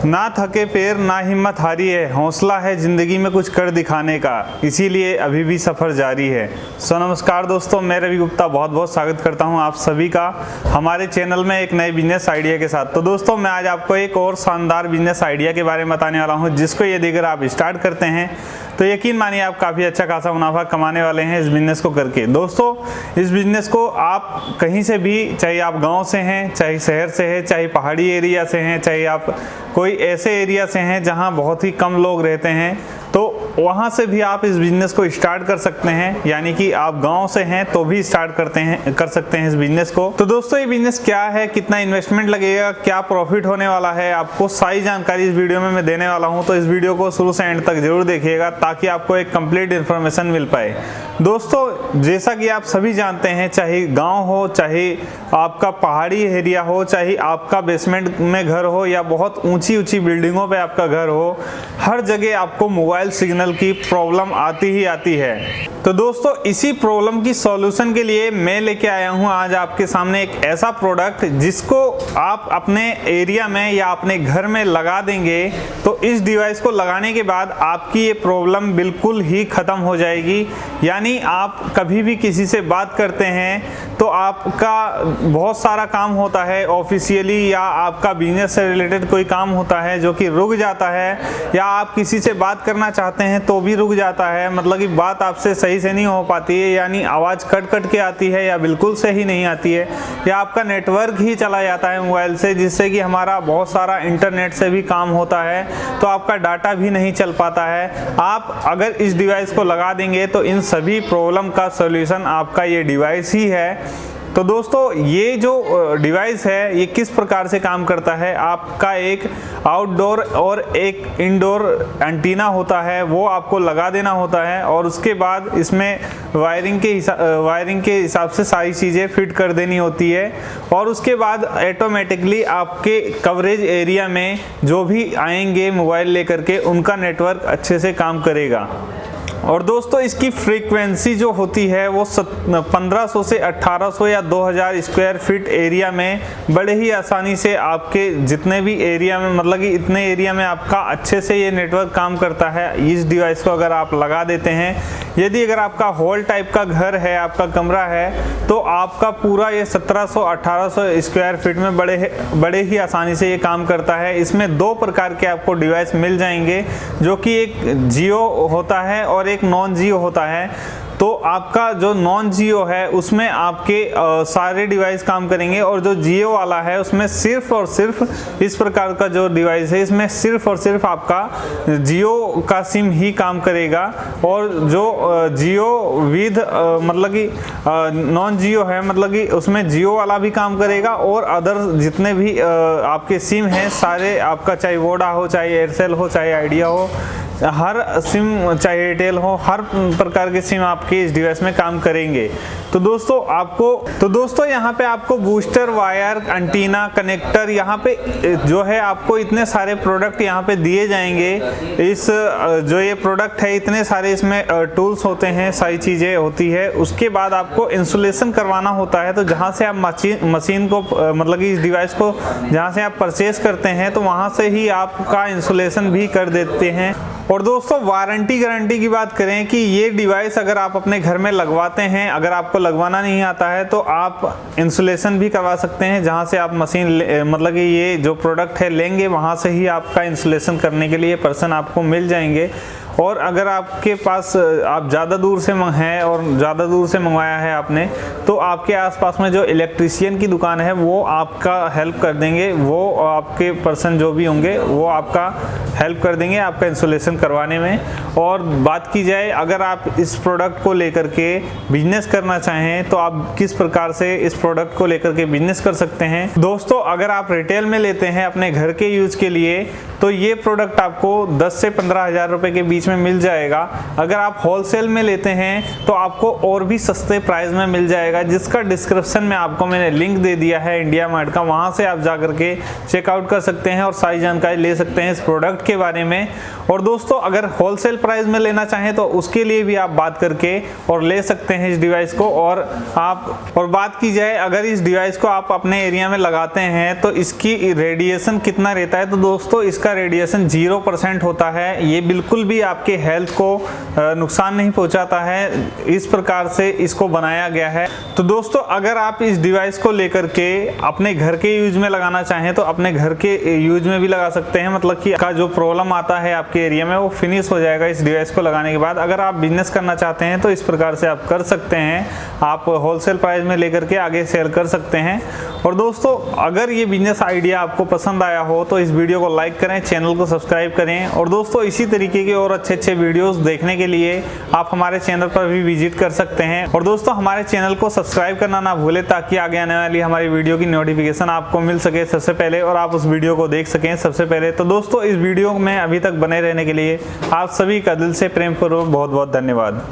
ना थके पैर ना हिम्मत हारी है, हौसला है ज़िंदगी में कुछ कर दिखाने का, इसीलिए अभी भी सफ़र जारी है। नमस्कार दोस्तों, मैं रवि गुप्ता बहुत बहुत स्वागत करता हूं आप सभी का हमारे चैनल में एक नए बिजनेस आइडिया के साथ। तो दोस्तों, मैं आज आपको एक और शानदार बिजनेस आइडिया के बारे में बताने वाला हूं, जिसको यदि अगर आप स्टार्ट करते हैं तो यकीन मानिए आप काफ़ी अच्छा खासा मुनाफा कमाने वाले हैं इस बिज़नेस को करके। दोस्तों, इस बिज़नेस को आप कहीं से भी, चाहे आप गांव से हैं, चाहे शहर से हैं, चाहे पहाड़ी एरिया से हैं, चाहे आप कोई ऐसे एरिया से हैं जहां बहुत ही कम लोग रहते हैं, तो वहां से भी आप इस बिज़नेस को स्टार्ट कर सकते हैं। यानी कि आप गांव से हैं तो भी स्टार्ट कर सकते हैं इस बिज़नेस को। तो दोस्तों, ये बिज़नेस क्या है, कितना इन्वेस्टमेंट लगेगा, क्या प्रॉफिट होने वाला है, आपको सारी जानकारी इस वीडियो में मैं देने वाला हूं। तो इस वीडियो को शुरू से एंड तक जरूर देखिएगा ताकि आपको एक कंप्लीट इन्फॉर्मेशन मिल पाए। दोस्तों, जैसा कि आप सभी जानते हैं, चाहे गाँव हो, चाहे आपका पहाड़ी एरिया हो, चाहे आपका बेसमेंट में घर हो या बहुत ऊंची ऊंची बिल्डिंगों पे आपका घर हो, हर जगह आपको मोबाइल सिग्नल की प्रॉब्लम आती ही आती है। तो दोस्तों, इसी प्रॉब्लम की सॉल्यूशन के लिए मैं लेके आया हूं आज आपके सामने एक ऐसा प्रोडक्ट जिसको आप अपने एरिया में या अपने घर में लगा देंगे तो इस डिवाइस को लगाने के बाद आपकी ये प्रॉब्लम बिल्कुल ही ख़त्म हो जाएगी। यानी आप कभी भी किसी से बात करते हैं तो आपका बहुत सारा काम होता है ऑफिशियली, या आपका बिजनेस से रिलेटेड कोई काम होता है जो कि रुक जाता है, या आप किसी से बात करना चाहते हैं तो भी रुक जाता है, मतलब कि बात आपसे सही से नहीं हो पाती है, यानी आवाज़ कट कट के आती है या बिल्कुल सही नहीं आती है, या आपका नेटवर्क ही चला जाता है मोबाइल से, जिससे कि हमारा बहुत सारा इंटरनेट से भी काम होता है तो आपका डाटा भी नहीं चल पाता है। आप अगर इस डिवाइस को लगा देंगे तो इन सभी प्रॉब्लम का सॉल्यूशन आपका ये डिवाइस ही है। तो दोस्तों, ये जो डिवाइस है ये किस प्रकार से काम करता है, आपका एक आउटडोर और एक इंडोर एंटीना होता है, वो आपको लगा देना होता है और उसके बाद इसमें वायरिंग के हिसाब से सारी चीज़ें फिट कर देनी होती है और उसके बाद ऑटोमेटिकली आपके कवरेज एरिया में जो भी आएंगे मोबाइल लेकर के उनका नेटवर्क अच्छे से काम करेगा। और दोस्तों, इसकी फ्रीक्वेंसी जो होती है वो 1500 से 1800 या 2000 स्क्वायर फीट एरिया में बड़े ही आसानी से आपके जितने भी एरिया में, मतलब कि इतने एरिया में आपका अच्छे से ये नेटवर्क काम करता है इस डिवाइस को अगर आप लगा देते हैं। यदि अगर आपका हॉल टाइप का घर है, आपका कमरा है, तो आपका पूरा ये 1700-1800 स्क्वायर फीट में बड़े ही आसानी से ये काम करता है। इसमें दो प्रकार के आपको डिवाइस मिल जाएंगे, जो कि एक जियो होता है और एक नॉन जियो होता है। तो आपका जो नॉन जियो है उसमें आपके सारे डिवाइस काम करेंगे और जो जियो वाला है उसमें सिर्फ और सिर्फ इस प्रकार का जो डिवाइस है इसमें सिर्फ और सिर्फ आपका जियो का सिम ही काम करेगा। और जो जियो विद मतलब कि नॉन जियो है, मतलब कि उसमें जियो वाला भी काम करेगा और अदर जितने भी आपके सिम हैं सारे, आपका चाहे वोडा हो, चाहे एयरसेल हो, चाहे आइडिया हो, हर सिम, चाहे एयरटेल हो, हर प्रकार के सिम आपके इस डिवाइस में काम करेंगे। तो दोस्तों यहाँ पे आपको बूस्टर, वायर, एंटीना, कनेक्टर, यहाँ पे जो है आपको इतने सारे प्रोडक्ट यहाँ पे दिए जाएंगे। इस जो ये प्रोडक्ट है इतने सारे इसमें टूल्स होते हैं, सारी चीज़ें होती है। उसके बाद आपको इंस्टॉलेशन करवाना होता है। तो जहाँ से आप मशीन को, मतलब कि इस डिवाइस को जहाँ से आप परचेज करते हैं तो वहाँ से ही आपका इंस्टॉलेशन भी कर देते हैं। और दोस्तों, वारंटी गारंटी की बात करें कि ये डिवाइस अगर आप अपने घर में लगवाते हैं, अगर आपको लगवाना नहीं आता है तो आप इंस्टॉलेशन भी करवा सकते हैं। जहां से आप मशीन मतलब कि ये जो प्रोडक्ट है लेंगे वहां से ही आपका इंस्टॉलेशन करने के लिए पर्सन आपको मिल जाएंगे। और अगर आपके पास आप ज़्यादा दूर से हैं और ज़्यादा दूर से मंगवाया है आपने, तो आपके आसपास में जो इलेक्ट्रीशियन की दुकान है वो आपका हेल्प कर देंगे, वो आपके पर्सन जो भी होंगे वो आपका हेल्प कर देंगे आपका इंस्टॉलेशन करवाने में। और बात की जाए, अगर आप इस प्रोडक्ट को लेकर के बिजनेस करना चाहें तो आप किस प्रकार से इस प्रोडक्ट को लेकर के बिजनेस कर सकते हैं। दोस्तों, अगर आप रिटेल में लेते हैं अपने घर के यूज़ के लिए तो ये प्रोडक्ट आपको 10 से 15 हज़ार रुपये के बीच बीच में मिल जाएगा। अगर आप होलसेल में लेते हैं तो आपको और भी सस्ते प्राइस में मिल जाएगा, जिसका डिस्क्रिप्शन में आपको मैंने लिंक दे दिया है इंडिया मार्ट का, वहां से आप जा करके चेकआउट कर सकते हैं और सारी जानकारी ले सकते हैं इस प्रोडक्ट के बारे में। और दोस्तों अगर होलसेल प्राइस में लेना चाहें तो उसके लिए भी आप बात करके और ले सकते हैं इस डिवाइस को। और बात की जाए अगर इस डिवाइस को आप अपने एरिया में लगाते हैं तो इसकी रेडिएशन कितना रहता है, तो दोस्तों इसका रेडिएशन 0% होता है। ये बिल्कुल भी आपके हेल्थ को नुकसान नहीं पहुंचाता है, इस प्रकार से इसको बनाया गया है। तो दोस्तों अगर आप इस डिवाइस को लेकर के अपने घर के यूज में लगाना चाहें तो अपने घर के यूज में भी लगा सकते हैं, मतलब कि का जो प्रॉब्लम आता है आपके एरिया में वो फिनिश हो जाएगा इस डिवाइस को लगाने के बाद। अगर आप बिजनेस करना चाहते हैं तो इस प्रकार से आप कर सकते हैं, आप होलसेल प्राइस में लेकर के आगे सेल कर सकते हैं। और दोस्तों अगर ये बिजनेस आइडिया आपको पसंद आया हो तो इस वीडियो को लाइक करें, चैनल को सब्सक्राइब करें। और दोस्तों इसी तरीके के और अच्छे वीडियोस देखने के लिए आप हमारे चैनल पर भी विजिट कर सकते हैं। और दोस्तों हमारे चैनल को सब्सक्राइब करना ना भूलें ताकि आगे आने वाली हमारी वीडियो की नोटिफिकेशन आपको मिल सके सबसे पहले और आप उस वीडियो को देख सकें सबसे पहले। तो दोस्तों इस वीडियो में अभी तक बने रहने के लिए आप सभी का दिल से प्रेम पूर्वक बहुत बहुत धन्यवाद।